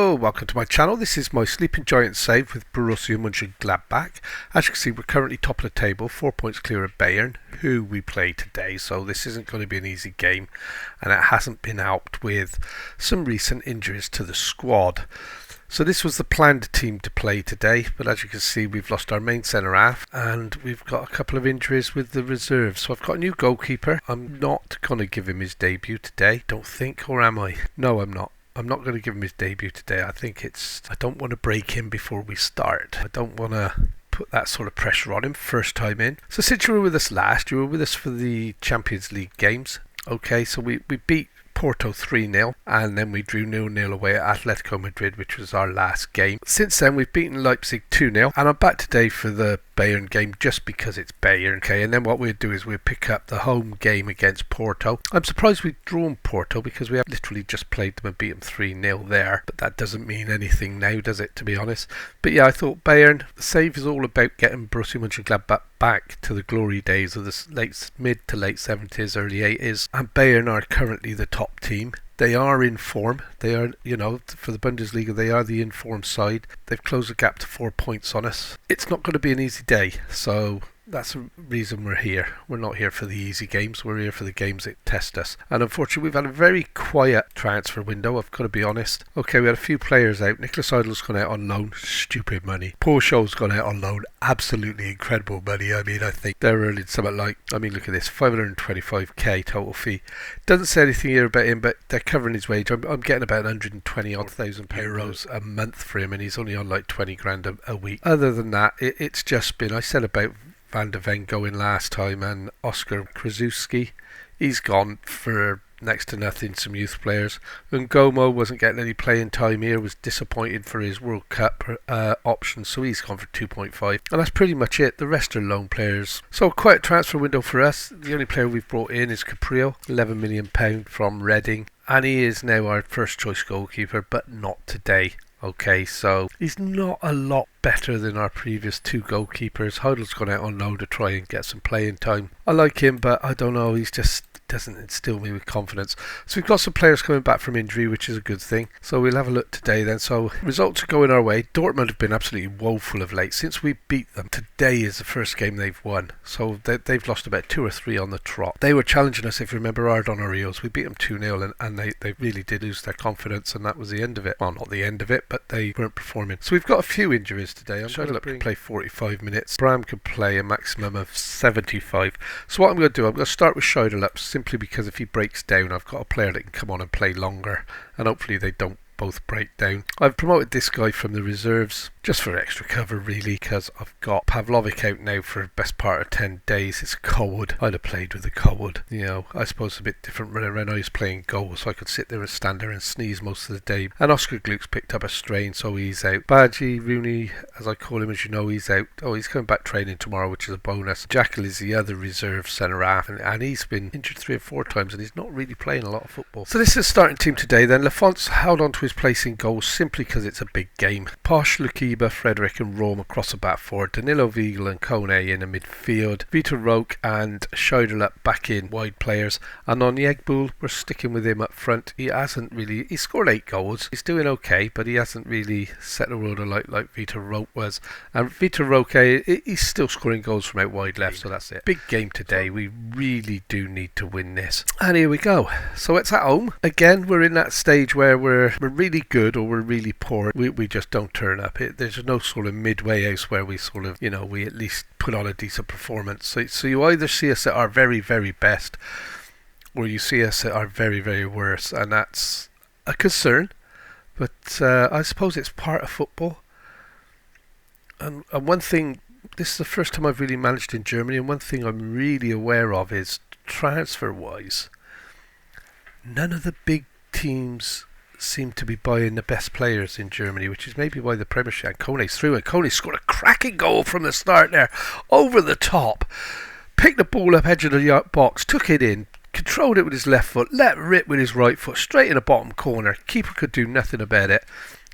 Hello, welcome to my channel. This is my Sleeping Giant save with Borussia Mönchengladbach. As you can see, we're currently top of the table, 4 points clear of Bayern, who we play today, so this isn't going to be an easy game, and it hasn't been helped with some recent injuries to the squad. So this was the planned team to play today, but as you can see, we've lost our main centre-half and we've got a couple of injuries with the reserves. So I've got a new goalkeeper. I'm not going to give him his debut today, don't think, or am I? No, I'm not. I'm not going to give him his debut today. I don't want to break him before we start. I don't want to put that sort of pressure on him first time in. So since you were with us last, you were with us for the Champions League games. Okay, so we beat Porto 3-0 and then we drew 0-0 away at Atletico Madrid, which was our last game. Since then we've beaten Leipzig 2-0 and I'm back today for the Bayern game just because it's Bayern. Okay, and then what we'll do is we'll pick up the home game against Porto. I'm surprised we've drawn Porto because we have literally just played them and beat them 3-0 there, but that doesn't mean anything now, does it, to be honest? But yeah, I thought Bayern, the save is all about getting Borussia Mönchengladbach back to the glory days of the mid to late 70s, early 80s, and Bayern are currently the top team. They are in form. They are, for the Bundesliga, they are the in-form side. They've closed the gap to 4 points on us. It's not going to be an easy day, so that's the reason we're here. We're not here for the easy games. We're here for the games that test us. And unfortunately, we've had a very quiet transfer window, I've got to be honest. Okay, we had a few players out. Nicholas Idol's gone out on loan. Stupid money. Porto's gone out on loan. Absolutely incredible money. I think they're earning something like, look at this, 525k total fee. Doesn't say anything here about him, but they're covering his wage. I'm getting about 120,000 euros a month for him, and he's only on like 20 grand a week. Other than that, it's just been, I said about Van der Ven going last time, and Oscar Krasuski, he's gone for next to nothing, some youth players. And Gomo wasn't getting any playing time here, was disappointed for his World Cup option, so he's gone for 2.5. And that's pretty much it. The rest are loan players. So quite a transfer window for us. The only player we've brought in is Caprio, £11 million from Reading, and he is now our first choice goalkeeper, but not today. Okay, so he's not a lot better than our previous two goalkeepers. Heidel's gone out on loan to try and get some playing time. I like him, but I don't know, he's just doesn't instill me with confidence. So we've got some players coming back from injury, which is a good thing. So we'll have a look today then. So results are going our way. Dortmund have been absolutely woeful of late. Since we beat them, today is the first game they've won. So they've lost about 2 or 3 on the trot. They were challenging us, if you remember, hard on our heels. We beat them 2-0 and they really did lose their confidence, and that was the end of it. Well, not the end of it, but they weren't performing. So we've got a few injuries today. I'm going to play 45 minutes. Bram can play a maximum of 75. So what I'm going to do, I'm going to start with Scheidel simply because if he breaks down, I've got a player that can come on and play longer, and hopefully they don't both break down. I've promoted this guy from the reserves just for extra cover, really, because I've got Pavlovic out now for the best part of 10 days. It's cold. I'd have played with the cold. I suppose it's a bit different when I was playing goal, so I could sit there and stand there and sneeze most of the day. And Oscar Gluck's picked up a strain, so he's out. Badgie, Rooney, as I call him, as you know, he's out. Oh, he's coming back training tomorrow, which is a bonus. Jackal is the other reserve centre-half, and he's been injured 3 or 4 times, and he's not really playing a lot of football. So this is the starting team today then. Lafont's held on to his place in goals simply because it's a big game. Posh, Lukiba, Frederick and Rome across the back four. Danilo, Viegel and Kone in the midfield. Vitor Roque and Scheidel back in wide players. And on Yegbul, we're sticking with him up front. He scored 8 goals. He's doing okay, but he hasn't really set the world alight like Vitor Roque was. And Vitor Roque, he's still scoring goals from out wide left, so that's it. Big game today. We really do need to win this. And here we go. So it's at home. Again, we're in that stage where we're really good or we're really poor. We just don't turn up. There's no sort of midway house where we sort of, we at least put on a decent performance. So you either see us at our very, very best, or you see us at our very, very worst, and that's a concern. But I suppose it's part of football. And one thing, this is the first time I've really managed in Germany, and one thing I'm really aware of is transfer-wise, none of the big teams seem to be buying the best players in Germany, which is maybe why the Premiership, and Kone's through, and Kone scored a cracking goal from the start there, over the top, picked the ball up edge of the box, took it in, controlled it with his left foot, let rip with his right foot, straight in the bottom corner. Keeper could do nothing about it.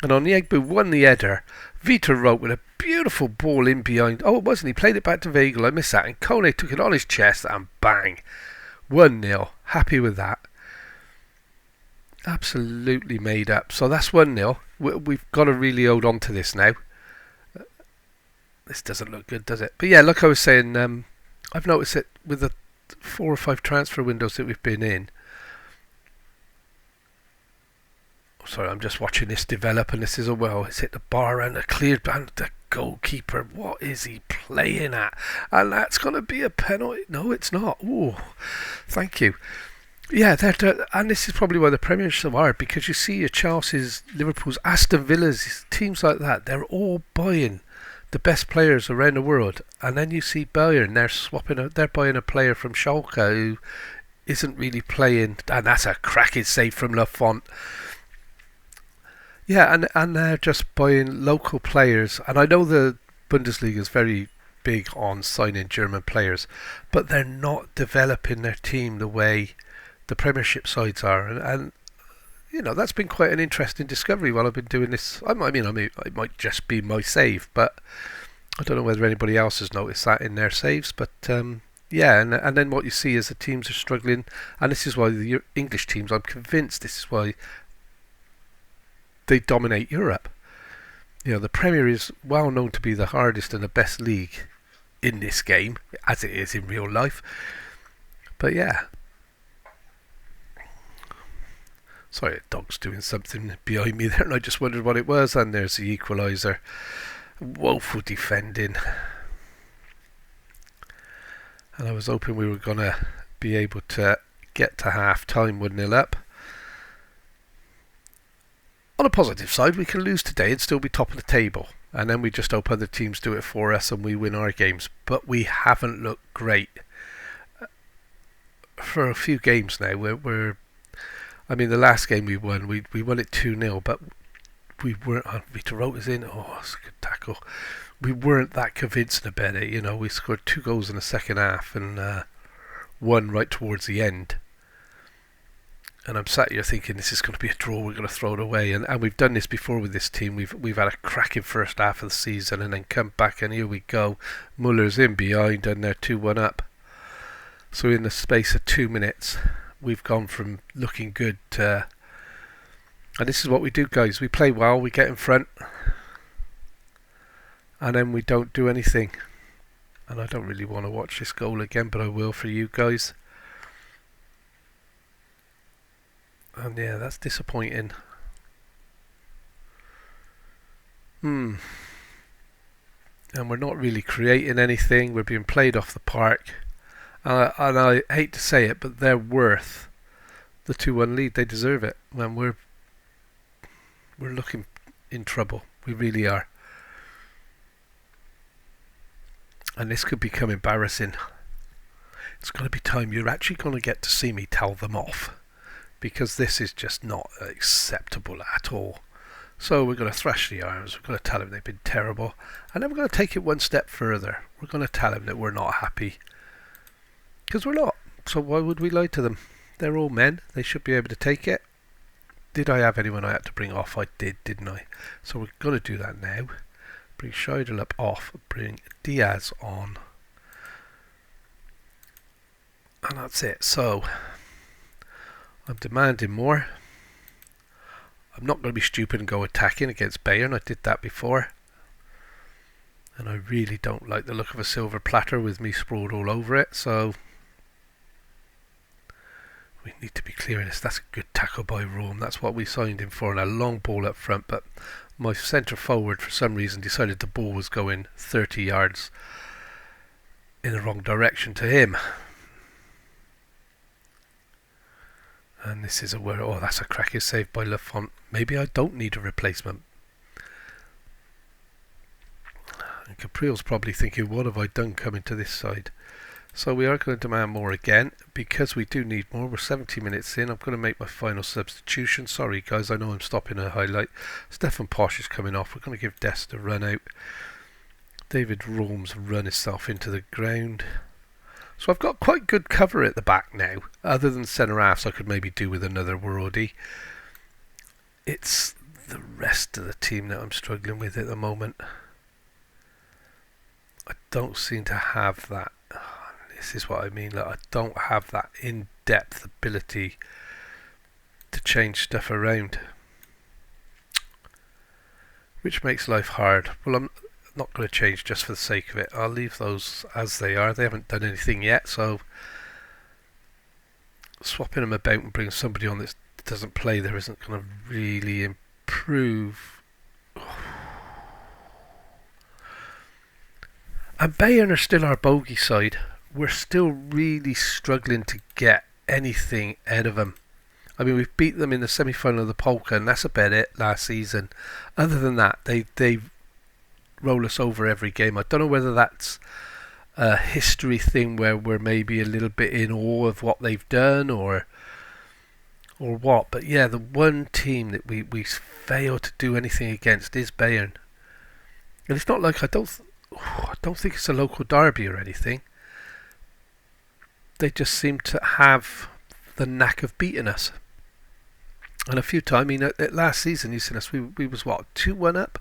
And on the Egbu, won the header. Vitor Roque with a beautiful ball in behind. Oh, it wasn't. He played it back to Weigl. I missed that. And Kone took it on his chest and bang. 1-0. Happy with that. Absolutely made up. So that's 1-0. We've got to really hold on to this now. This doesn't look good, does it? But yeah, like I was saying, I've noticed it with the 4 or 5 transfer windows that we've been in. Sorry, I'm just watching this develop, and this is it's hit the bar and a cleared band. The goalkeeper, what is he playing at? And that's going to be a penalty. No, it's not. Oh, thank you. Yeah, and this is probably why the Premiership's so hard, because you see your Chelsea's, Liverpool's, Aston Villa's, teams like that, they're all buying the best players around the world, and then you see Bayern, they're buying a player from Schalke who isn't really playing, and that's a cracking save from Lafont. Yeah, and they're just buying local players, and I know the Bundesliga is very big on signing German players, but they're not developing their team the way the Premiership sides are, and you know, that's been quite an interesting discovery while I've been doing this. I mean, it might just be my save, but I don't know whether anybody else has noticed that in their saves. But yeah, and then what you see is the teams are struggling, and this is why the English teams, I'm convinced this is why they dominate Europe. You know, the Premier is well known to be the hardest and the best league in this game, as it is in real life. But yeah. Sorry, a dog's doing something behind me there, and I just wondered what it was. And there's the equaliser. Woeful defending. And I was hoping we were going to be able to get to half time 1-0 up. On a positive side, we can lose today and still be top of the table. And then we just hope other teams do it for us and we win our games. But we haven't looked great for a few games now. I mean, the last game we won it 2-0, but we weren't. Vita Rota's in. Oh, it's a good tackle. We weren't that convincing about it. You know, we scored 2 goals in the second half and one right towards the end. And I'm sat here thinking this is going to be a draw. We're going to throw it away, and we've done this before with this team. We've had a cracking first half of the season, and then come back, and here we go. Muller's in behind, and they're 2-1 up. So in the space of 2 minutes, we've gone from looking good to... And this is what we do, guys. We play well, we get in front, and then we don't do anything. And I don't really want to watch this goal again, but I will for you guys. And yeah, that's disappointing. And we're not really creating anything. We're being played off the park. And I hate to say it, but they're worth the 2-1 lead. They deserve it. And we're looking in trouble. We really are. And this could become embarrassing. It's going to be time you're actually going to get to see me tell them off, because this is just not acceptable at all. So we're going to thrash the arms. We're going to tell them they've been terrible, and then we're going to take it one step further. We're going to tell them that we're not happy, because we're not. So why would we lie to them? They're all men. They should be able to take it. Did I have anyone I had to bring off? I did, didn't I? So we're going to do that now. Bring Scheidel up off. Bring Diaz on. And that's it. So I'm demanding more. I'm not going to be stupid and go attacking against Bayern. I did that before. And I really don't like the look of a silver platter with me sprawled all over it. So we need to be clearing this. That's a good tackle by Rome. That's what we signed him for. And a long ball up front. But my centre forward, for some reason, decided the ball was going 30 yards in the wrong direction to him. And this is that's a cracking save by Lafont. Maybe I don't need a replacement. And Caprile's probably thinking, what have I done coming to this side? So we are going to demand more again, because we do need more. We're 70 minutes in. I'm going to make my final substitution. Sorry guys, I know I'm stopping a highlight. Stefan Posch is coming off. We're going to give Dest a run out. David Rome's run himself into the ground. So I've got quite good cover at the back now. Other than centre halves, I could maybe do with another Warodi. It's the rest of the team that I'm struggling with at the moment. I don't seem to have that. This is what I mean. Like, I don't have that in-depth ability to change stuff around, which makes life hard. Well, I'm not going to change just for the sake of it. I'll leave those as they are. They haven't done anything yet, so swapping them about and bringing somebody on that doesn't play there isn't going to really improve. And Bayern are still our bogey side. We're still really struggling to get anything out of them. I mean, we've beat them in the semi-final of the Polka, and that's about it last season. Other than that, they roll us over every game. I don't know whether that's a history thing where we're maybe a little bit in awe of what they've done, or what. But yeah, the one team that we fail to do anything against is Bayern. And it's not like I don't think it's a local derby or anything. They just seem to have the knack of beating us. And a few times, I mean, at last season, you seen us, we was what, 2-1 up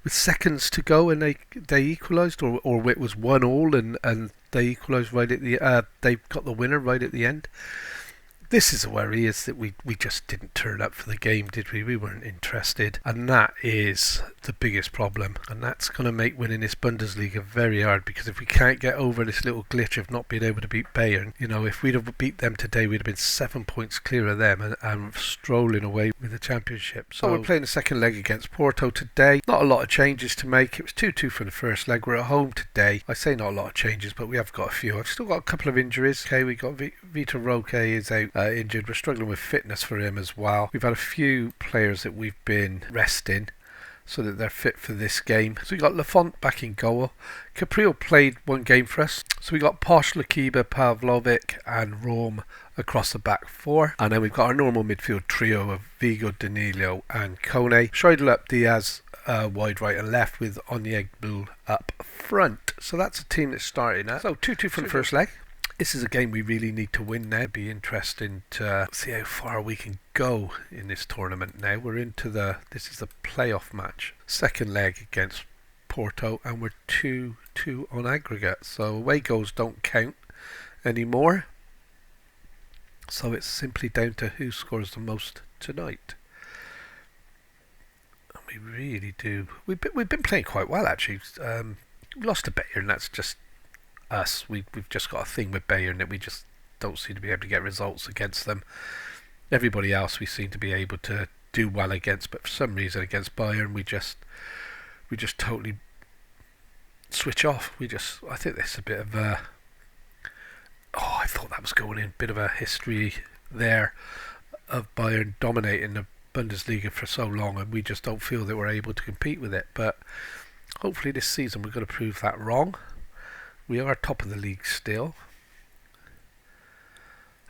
with seconds to go, and they equalised, or it was 1-1 and they equalised right at the they got the winner right at the end. This is a worry, is that we just didn't turn up for the game, did we? We weren't interested, and that is the biggest problem, and that's going to make winning this Bundesliga very hard, because if we can't get over this little glitch of not being able to beat Bayern, you know, if we'd have beat them today, we'd have been 7 points clear of them and strolling away with the championship. So we're playing the second leg against Porto today. Not a lot of changes to make. It was 2-2 for the first leg. We're at home today. I say not a lot of changes, but we have got a few. I've still got a couple of injuries. Okay, we got Vitor Roque is out injured. We're struggling with fitness for him as well. We've had a few players that we've been resting so that they're fit for this game. So we got Lafont back in goal. Caprio played one game for us. So we got Posh, Lakiba, Pavlovic and Rome across the back four. And then we've got our normal midfield trio of Vigo, Danilo and Kone. Scheidel up, Diaz wide right and left, with Onyegbul up front. So that's a team that's starting now. So 2-2 for the first leg. This is a game we really need to win now. It'd be interesting to see how far we can go in this tournament now. We're into this is the playoff match. Second leg against Porto, and we're 2-2 on aggregate. So away goals don't count anymore. So it's simply down to who scores the most tonight. And we really do. We've been playing quite well, actually. We lost to Bayern, and that's just us. We've just got a thing with Bayern that we just don't seem to be able to get results against them. Everybody else we seem to be able to do well against, but for some reason against Bayern we just totally switch off. I think there's a bit of a I thought that was going in, bit of a history there of Bayern dominating the Bundesliga for so long, and we just don't feel that we're able to compete with it. But hopefully this season we're going to prove that wrong. We are top of the league still.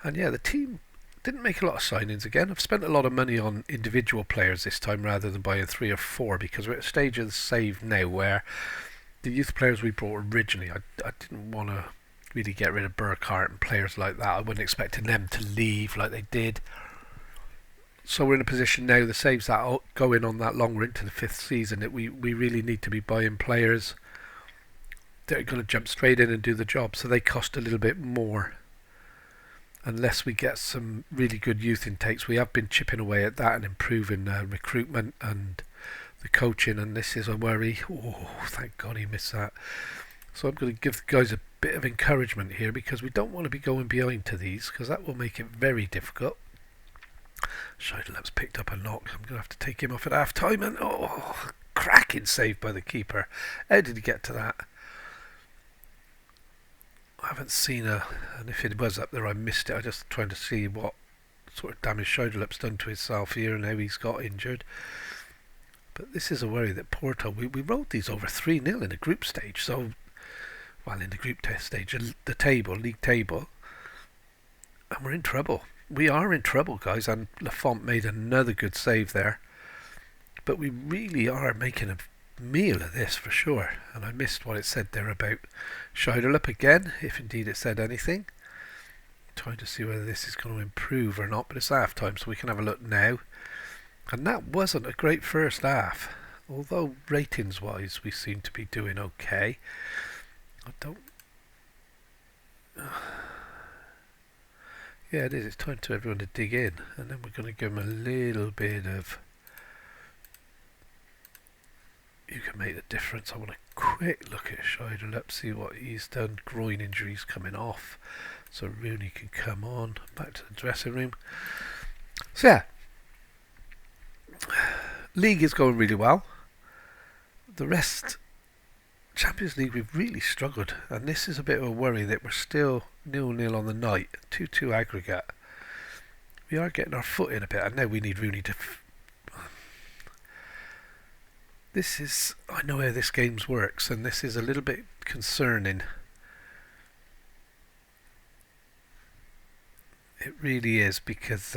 And yeah, the team didn't make a lot of signings again. I've spent a lot of money on individual players this time rather than buying 3 or 4, because we're at a stage of the save now where the youth players we brought originally, I didn't want to really get rid of Burkhardt and players like that. I wasn't expecting them to leave like they did. So we're in a position now, the saves that going on that longer into the 5th season, that we really need to be buying players that are going to jump straight in and do the job, so they cost a little bit more. Unless we get some really good youth intakes, we have been chipping away at that and improving recruitment and the coaching, and this is a worry. Oh, thank God he missed that. So I'm going to give the guys a bit of encouragement here, because we don't want to be going behind to these, because that will make it very difficult. Scheidelup's picked up a knock. I'm going to have to take him off at half time, and cracking save by the keeper. How did he get to that? I haven't seen and if it was up there I missed it. I just trying to see what sort of damage Scheidelup's done to himself here and how he's got injured. But this is a worry that Porto, we rolled these over 3-0 in the group stage, so in the group test stage, the league table, and we're in trouble. We are in trouble, guys, and Lafont made another good save there. But we really are making a meal of this for sure. And I missed what it said there about Scheidelup again, if indeed it said anything. Trying to see whether this is going to improve or not, but it's half time, so we can have a look now. And that wasn't a great first half, although ratings wise we seem to be doing okay. Yeah, it is. It's time to everyone to dig in, and then we're going to give him a little bit of. You can make the difference. I want a quick look at Scheidel, see what he's done. Groin injuries coming off, so Rooney can come on. Back to the dressing room. So yeah, league is going really well. The rest, Champions League, we've really struggled, and this is a bit of a worry that we're still 0-0 on the night, 2-2 aggregate. We are getting our foot in a bit, and now we need Rooney to. This is, I know how this game works, and this is a little bit concerning. It really is, because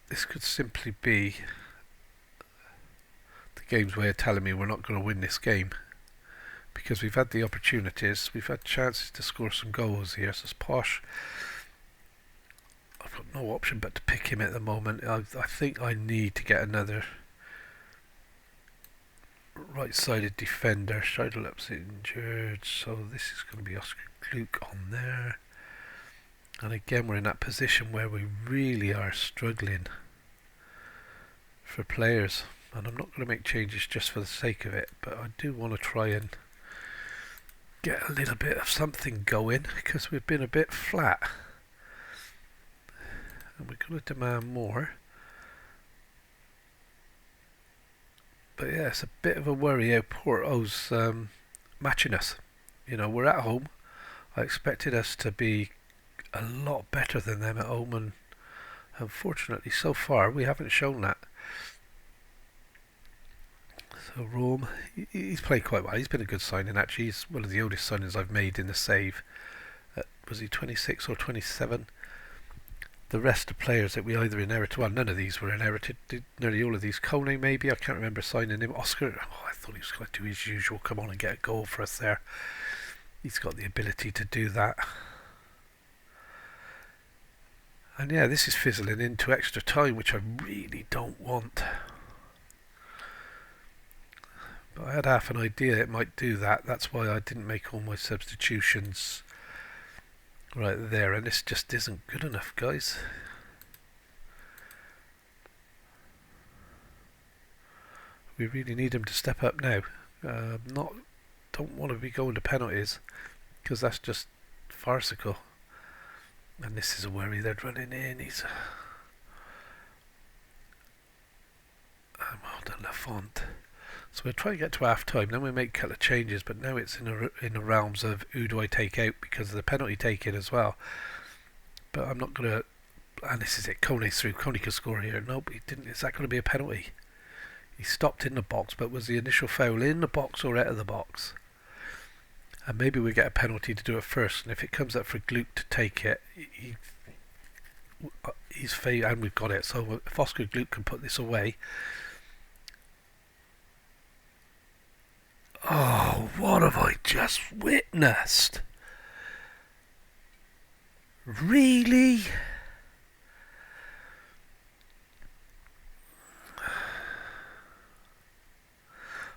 this could simply be the game's way of telling me we're not going to win this game, because we've had the opportunities, we've had chances to score some goals here. So it's Posh. I've got no option but to pick him at the moment. I think I need to get another right-sided defender. Scheidel-Up's injured, so this is going to be Oscar Gluck on there. And again, we're in that position where we really are struggling for players. And I'm not going to make changes just for the sake of it, but I do want to try and get a little bit of something going, because we've been a bit flat. And we're going to demand more. But yeah, it's a bit of a worry how Porto's matching us. You know, we're at home. I expected us to be a lot better than them at home, and unfortunately so far we haven't shown that. So Rome, he's played quite well. He's been a good signing actually. He's one of the oldest signings I've made in the save. Was he 26 or 27? The rest of players that we either inherited, well, none of these were inherited, nearly all of these. Kone maybe, I can't remember signing him. Oscar, I thought he was going to do his usual, come on and get a goal for us there. He's got the ability to do that. And yeah, this is fizzling into extra time, which I really don't want. But I had half an idea it might do that. That's why I didn't make all my substitutions right there, and this just isn't good enough, guys. We really need him to step up now. Don't want to be going to penalties, because that's just farcical. And this is a worry. They're running in. He's well done, Lafont. So we'll try and get to half time, then we make a couple of changes, but now it's in the realms of who do I take out because of the penalty taken as well. But I'm not going to, and this is it, Kone's through. Kone could score here. Nope, he didn't. Is that going to be a penalty? He stopped in the box, but was the initial foul in the box or out of the box? And maybe we get a penalty to do it first, and if it comes up for Gluck to take it, he's failed, and we've got it. So if Oscar Gluck can put this away. Oh, what have I just witnessed? Really?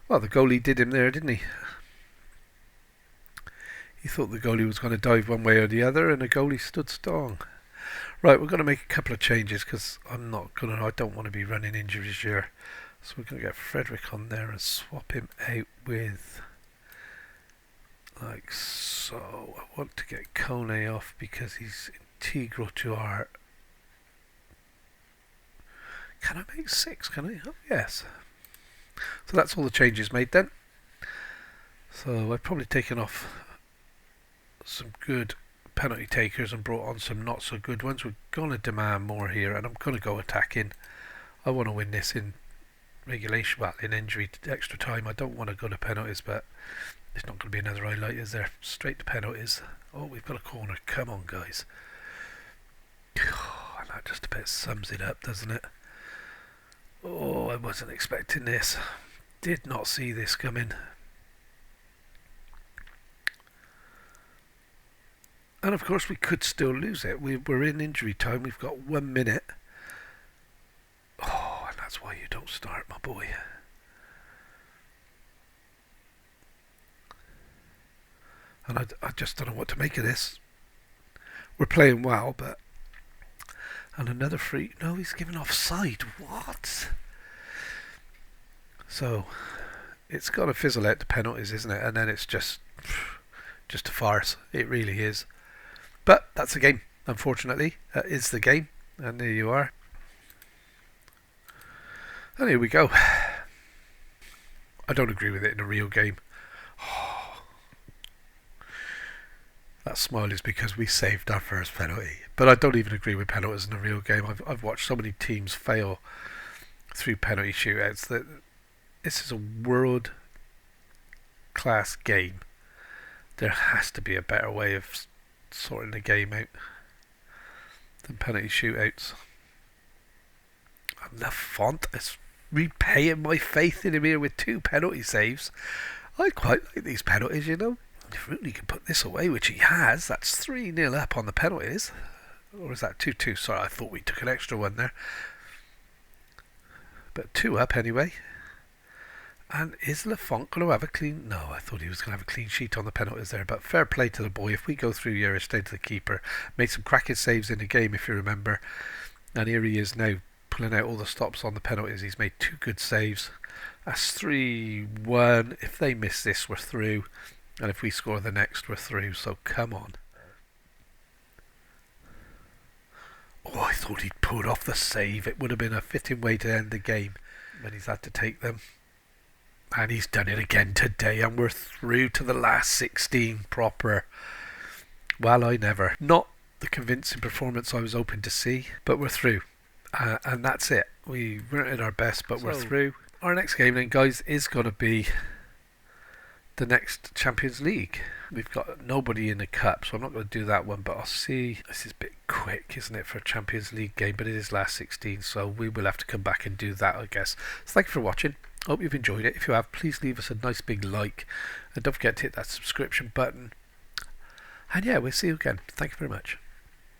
Well, the goalie did him there, didn't he? He thought the goalie was going to dive one way or the other, and the goalie stood strong. Right, we're going to make a couple of changes, because I don't want to be running injuries here. So we're going to get Frederick on there and swap him out with, like so. I want to get Kone off because he's integral to our. Can I make 6? Can I? Oh, yes. So that's all the changes made then. So I've probably taken off some good penalty takers and brought on some not so good ones. We're going to demand more here, and I'm going to go attacking. I want to win this in regulation, well, in injury extra time. I don't want to go to penalties, but there's not going to be another highlight, is there? Straight to penalties. Oh, we've got a corner. Come on, guys. And that just about sums it up, doesn't it? Oh, I wasn't expecting this. Did not see this coming. And of course we could still lose it. We're in injury time. We've got 1 minute. Oh, and that's why you don't start, my boy. And I just don't know what to make of this. we're playing well, but... And another free... No, he's given offside. What? So, it's got to fizzle out the penalties, isn't it? And then it's just a farce. It really is. But that's the game, unfortunately. That is the game. And there you are. And here we go. I don't agree with it in a real game. That smile is because we saved our first penalty. But I don't even agree with penalties in a real game. I've watched so many teams fail through penalty shootouts that this is a world class game. There has to be a better way of sorting the game out than penalty shootouts. And the font is repaying my faith in him here with 2 penalty saves. I quite like these penalties, you know. If Rooney can put this away, which he has, that's 3-0 up on the penalties. Or is that 2-2? Sorry, I thought we took an extra one there. But 2 up anyway. And is Lafont going to have a clean... No, I thought he was going to have a clean sheet on the penalties there. But fair play to the boy. If we go through here, stay to the keeper. Made some cracking saves in the game, if you remember. And here he is now, pulling out all the stops on the penalties. He's made 2 good saves. That's 3-1. If they miss this, we're through. And if we score the next, we're through. So come on. Oh, I thought he'd pulled off the save. It would have been a fitting way to end the game when he's had to take them. And he's done it again today. And we're through to the last 16 proper. Well, I never. Not the convincing performance I was hoping to see. But we're through. And that's it. We weren't at our best, but we're through. Our next game then, guys, is going to be the next Champions League. We've got nobody in the cup, so I'm not going to do that one, but I'll see. This is a bit quick, isn't it, for a Champions League game, but it is last 16, so we will have to come back and do that, I guess. So thank you for watching. Hope you've enjoyed it. If you have, please leave us a nice big like, and don't forget to hit that subscription button. And yeah, we'll see you again. Thank you very much.